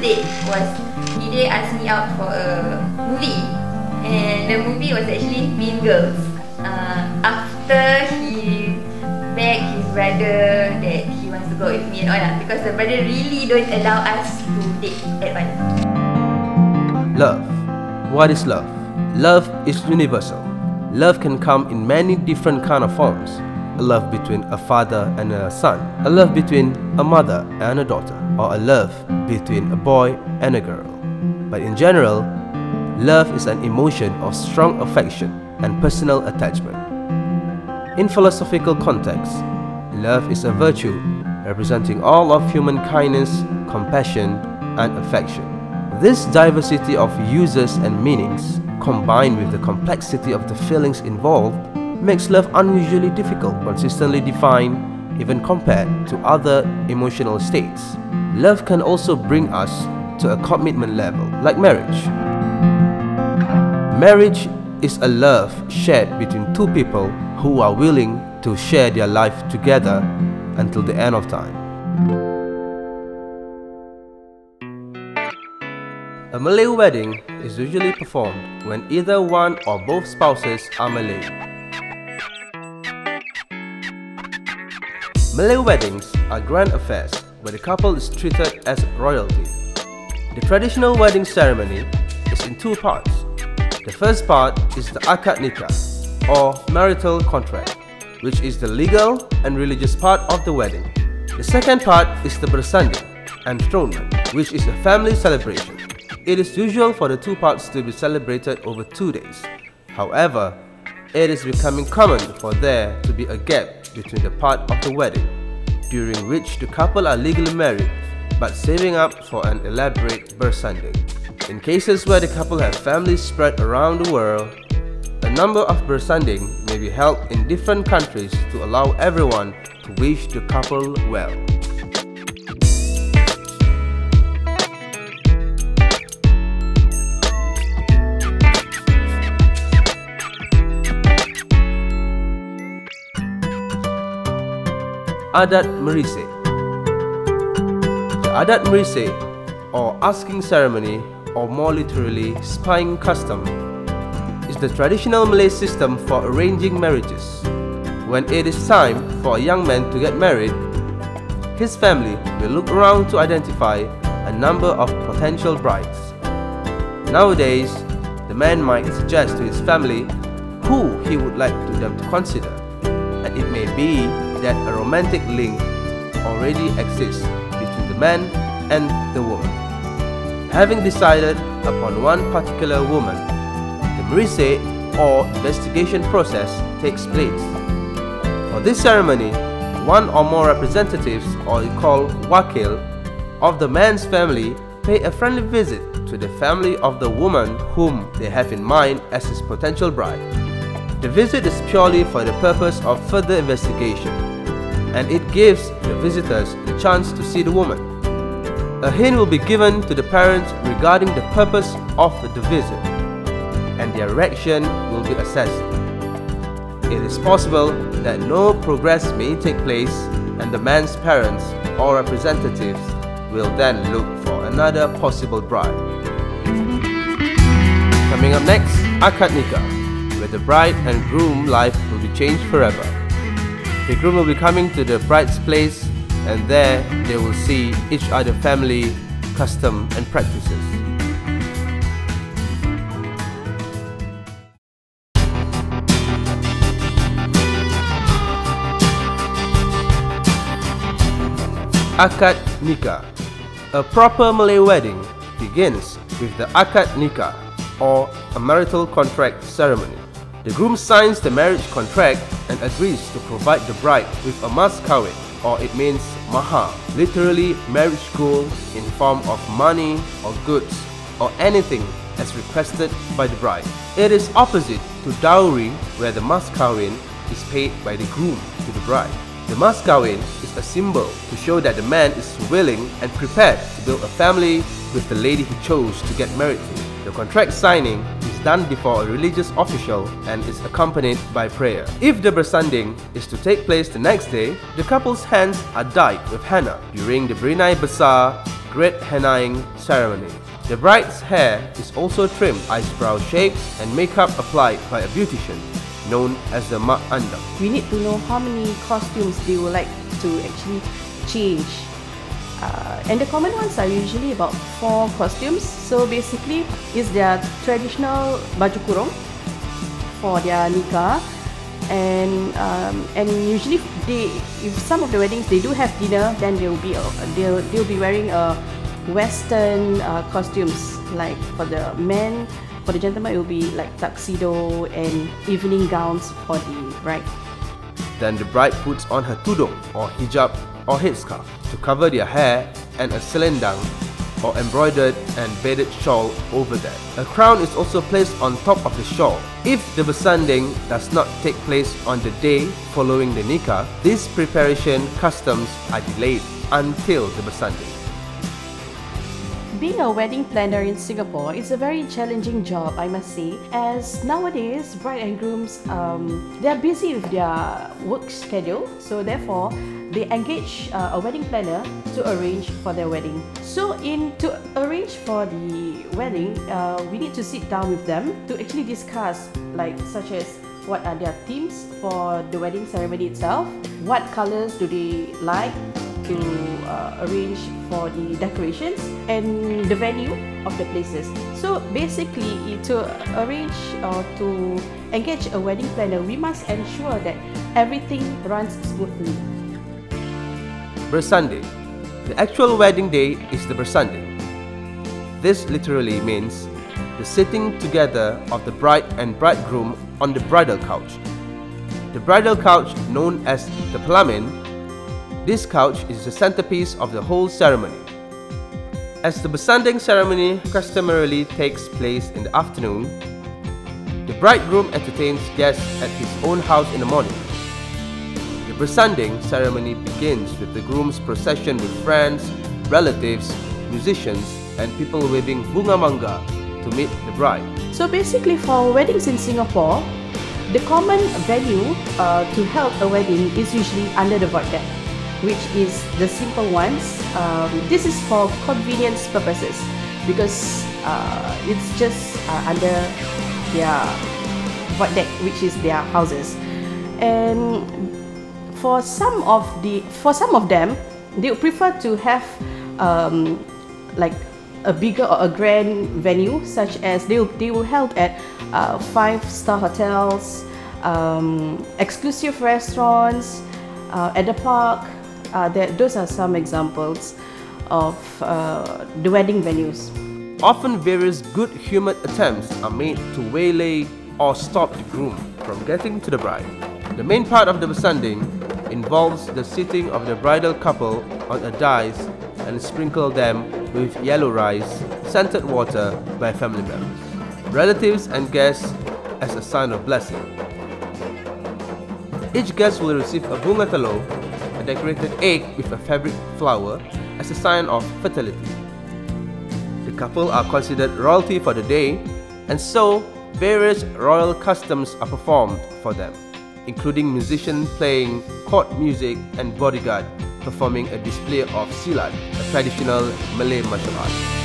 date was he did ask me out for a movie, and the movie was actually Mean Girls. After he begged his brother that he wants to go with me and all that, because the brother really don't allow us to date at once. Love. What is love? Love is universal. Love can come in many different kind of forms. A love between a father and a son, a love between a mother and a daughter, or a love between a boy and a girl. But in general, love is an emotion of strong affection and personal attachment. In philosophical context, love is a virtue representing all of human kindness, compassion, and affection. This diversity of uses and meanings, combined with the complexity of the feelings involved, makes love unusually difficult, consistently defined, even compared to other emotional states. Love can also bring us to a commitment level, like marriage. Marriage is a love shared between two people who are willing to share their life together until the end of time. A Malay wedding is usually performed when either one or both spouses are Malay. Malay weddings are grand affairs where the couple is treated as royalty. The traditional wedding ceremony is in two parts. The first part is the akad nikah, or marital contract, which is the legal and religious part of the wedding. The second part is the bersanding, enthronement, which is a family celebration. It is usual for the two parts to be celebrated over 2 days. However, it is becoming common for there to be a gap between the part of the wedding, during which the couple are legally married but saving up for an elaborate bersanding. In cases where the couple have families spread around the world, a number of bersanding may be held in different countries to allow everyone to wish the couple well. ADAT MERISIK. The ADAT MERISIK, or asking ceremony, or more literally spying custom, is the traditional Malay system for arranging marriages. When it is time for a young man to get married, his family will look around to identify a number of potential brides. Nowadays, the man might suggest to his family who he would like them to consider, and it may be that a romantic link already exists between the man and the woman. Having decided upon one particular woman, the MERISIK or investigation process takes place. For this ceremony, one or more representatives, or called wakil, of the man's family pay a friendly visit to the family of the woman whom they have in mind as his potential bride. The visit is purely for the purpose of further investigation, and it gives the visitors the chance to see the woman. A hint will be given to the parents regarding the purpose of the visit, and their reaction will be assessed. It is possible that no progress may take place, and the man's parents or representatives will then look for another possible bride. Coming up next, akad nikah, where the bride and groom life will be changed forever. The groom will be coming to the bride's place, and there they will see each other's family, custom and practices. Akad nikah. A proper Malay wedding begins with the akad nikah, or a marital contract ceremony. The groom signs the marriage contract and agrees to provide the bride with a mas kawin, or it means mahar, literally marriage gold in form of money or goods or anything as requested by the bride. It is opposite to dowry, where the mas kawin is paid by the groom to the bride. The mas kawin is a symbol to show that the man is willing and prepared to build a family with the lady he chose to get married to. The contract signing is done before a religious official and is accompanied by prayer. If the bersanding is to take place the next day, the couple's hands are dyed with henna. During the berinai besar, great hennaing ceremony. The bride's hair is also trimmed eyebrow shape and makeup applied by a beautician known as the mak andam. We need to know how many costumes they would like to actually change. And the common ones are usually about 4 costumes. So basically, it's their traditional baju kurung for their nikah, and usually if some of the weddings they do have dinner, then they'll be wearing a Western costumes. Like for the men, for the gentlemen, it will be like tuxedo and evening gowns for the bride. Then the bride puts on her tudung or hijab or headscarf to cover their hair, and a selendang or embroidered and beaded shawl over that. A crown is also placed on top of the shawl. If the bersanding does not take place on the day following the nikah, these preparation customs are delayed until the bersanding. Being a wedding planner in Singapore is a very challenging job, I must say, as nowadays bride and grooms they are busy with their work schedule, so therefore they engage a wedding planner to arrange for their wedding. So to arrange for the wedding, we need to sit down with them to actually discuss such as what are their themes for the wedding ceremony itself, what colors do they like to arrange for the decorations, and the venue of the places. So basically, to arrange or to engage a wedding planner, we must ensure that everything runs smoothly. Bersanding. The actual wedding day is the bersanding. This literally means the sitting together of the bride and bridegroom on the bridal couch. The bridal couch, known as the pelamin, this couch is the centerpiece of the whole ceremony. As the bersanding ceremony customarily takes place in the afternoon, the bridegroom entertains guests at his own house in the morning. The bersanding ceremony begins with the groom's procession with friends, relatives, musicians, and people waving bunga mangga to meet the bride. So basically, for weddings in Singapore, the common venue to hold a wedding is usually under the void deck, which is the simple ones. This is for convenience purposes because it's just under their void deck, which is their houses. And for some of them, they would prefer to have like a bigger or a grand venue, such as they will held at 5-star hotels, exclusive restaurants, at the park. Those are some examples of the wedding venues. Often various good-humoured attempts are made to waylay or stop the groom from getting to the bride. The main part of the bersanding involves the sitting of the bridal couple on a dais and sprinkle them with yellow rice, scented water by family members, relatives and guests as a sign of blessing. Each guest will receive a bunga telur, a decorated egg with a fabric flower, as a sign of fertility. The couple are considered royalty for the day, and so various royal customs are performed for them, including musicians playing court music and bodyguard performing a display of silat, a traditional Malay martial art.